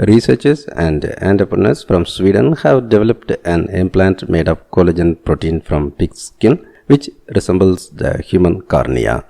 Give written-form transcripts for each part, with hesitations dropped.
Researchers and entrepreneurs from Sweden have developed an implant made of collagen protein from pig skin, which resembles the human cornea.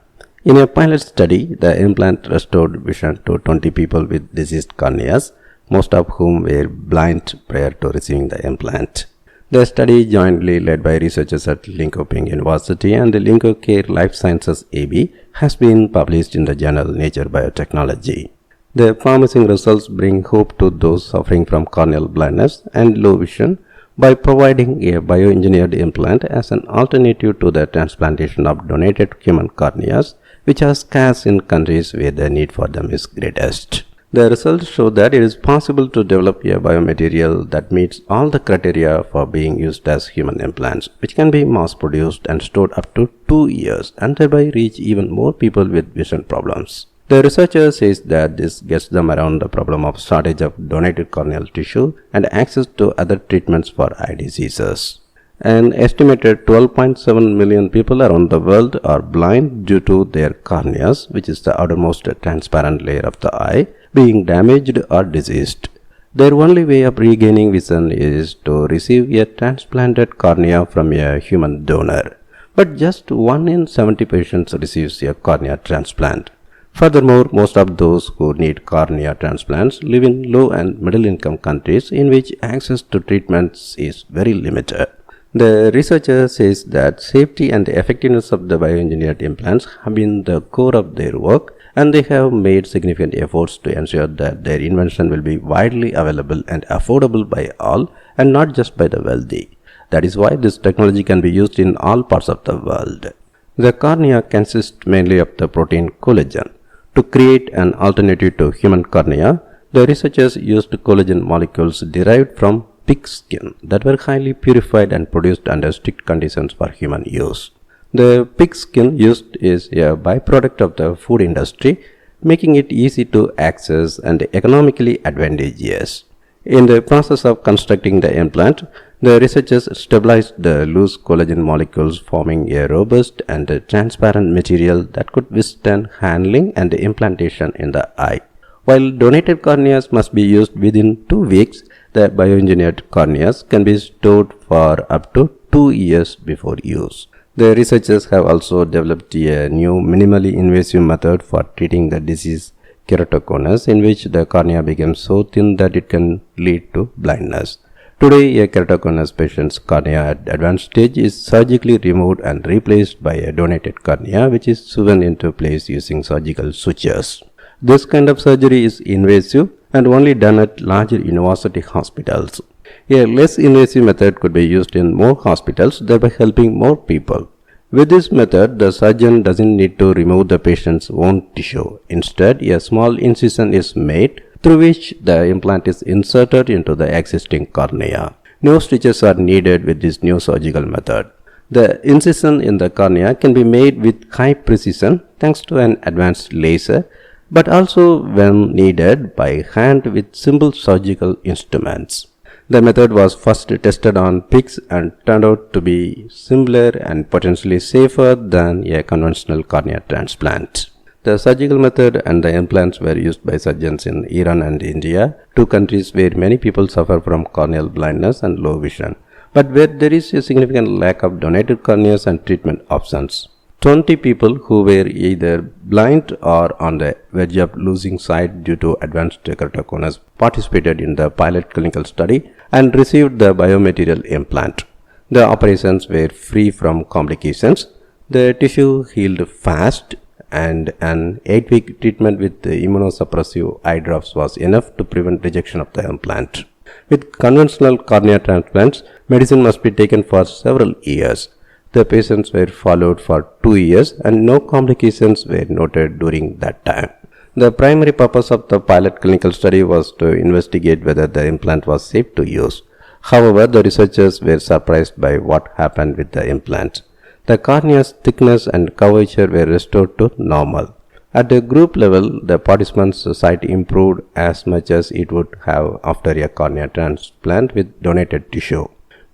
In a pilot study, the implant restored vision to 20 people with diseased corneas, most of whom were blind prior to receiving the implant. The study, jointly led by researchers at Linköping University and Linkocare Life Sciences AB, has been published in the journal Nature Biotechnology. The promising results bring hope to those suffering from corneal blindness and low vision by providing a bioengineered implant as an alternative to the transplantation of donated human corneas, which are scarce in countries where the need for them is greatest. The results show that it is possible to develop a biomaterial that meets all the criteria for being used as human implants, which can be mass-produced and stored up to 2 years and thereby reach even more people with vision problems. The researcher says that this gets them around the problem of shortage of donated corneal tissue and access to other treatments for eye diseases. An estimated 12.7 million people around the world are blind due to their corneas, which is the outermost transparent layer of the eye, being damaged or diseased. Their only way of regaining vision is to receive a transplanted cornea from a human donor. But just 1 in 70 patients receives a cornea transplant. Furthermore, most of those who need cornea transplants live in low and middle income countries in which access to treatments is very limited. The researcher says that safety and effectiveness of the bioengineered implants have been the core of their work, and they have made significant efforts to ensure that their invention will be widely available and affordable by all and not just by the wealthy. That is why this technology can be used in all parts of the world. The cornea consists mainly of the protein collagen. To create an alternative to human cornea, the researchers used collagen molecules derived from pig skin that were highly purified and produced under strict conditions for human use. The pig skin used is a byproduct of the food industry, making it easy to access and economically advantageous. In the process of constructing the implant, the researchers stabilized the loose collagen molecules, forming a robust and transparent material that could withstand handling and implantation in the eye. While donated corneas must be used within 2 weeks, the bioengineered corneas can be stored for up to 2 years before use. The researchers have also developed a new minimally invasive method for treating the disease keratoconus, in which the cornea becomes so thin that it can lead to blindness. Today, a keratoconus patient's cornea at advanced stage is surgically removed and replaced by a donated cornea, which is sewn into place using surgical sutures. This kind of surgery is invasive and only done at larger university hospitals. A less invasive method could be used in more hospitals, thereby helping more people. With this method, the surgeon doesn't need to remove the patient's own tissue. Instead, a small incision is made through which the implant is inserted into the existing cornea. No stitches are needed with this new surgical method. The incision in the cornea can be made with high precision thanks to an advanced laser, but also when needed by hand with simple surgical instruments. The method was first tested on pigs and turned out to be simpler and potentially safer than a conventional cornea transplant. The surgical method and the implants were used by surgeons in Iran and India, 2 countries where many people suffer from corneal blindness and low vision, but where there is a significant lack of donated corneas and treatment options. 20 people who were either blind or on the verge of losing sight due to advanced keratoconus participated in the pilot clinical study and received the biomaterial implant. The operations were free from complications. The tissue healed fast, and an 8-week treatment with immunosuppressive eye drops was enough to prevent rejection of the implant. With conventional cornea transplants, medicine must be taken for several years. The patients were followed for 2 years and no complications were noted during that time. The primary purpose of the pilot clinical study was to investigate whether the implant was safe to use. However, the researchers were surprised by what happened with the implant. The cornea's thickness and curvature were restored to normal. At the group level, the participants' sight improved as much as it would have after a cornea transplant with donated tissue.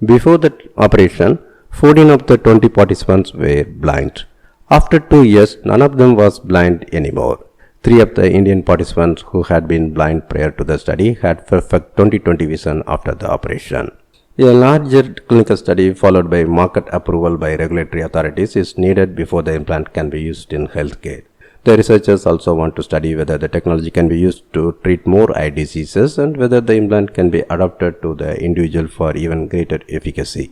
Before the operation, 14 of the 20 participants were blind. After 2 years, none of them was blind anymore. Three of the Indian participants who had been blind prior to the study had perfect 20/20 vision after the operation. A larger clinical study followed by market approval by regulatory authorities is needed before the implant can be used in healthcare. The researchers also want to study whether the technology can be used to treat more eye diseases and whether the implant can be adapted to the individual for even greater efficacy.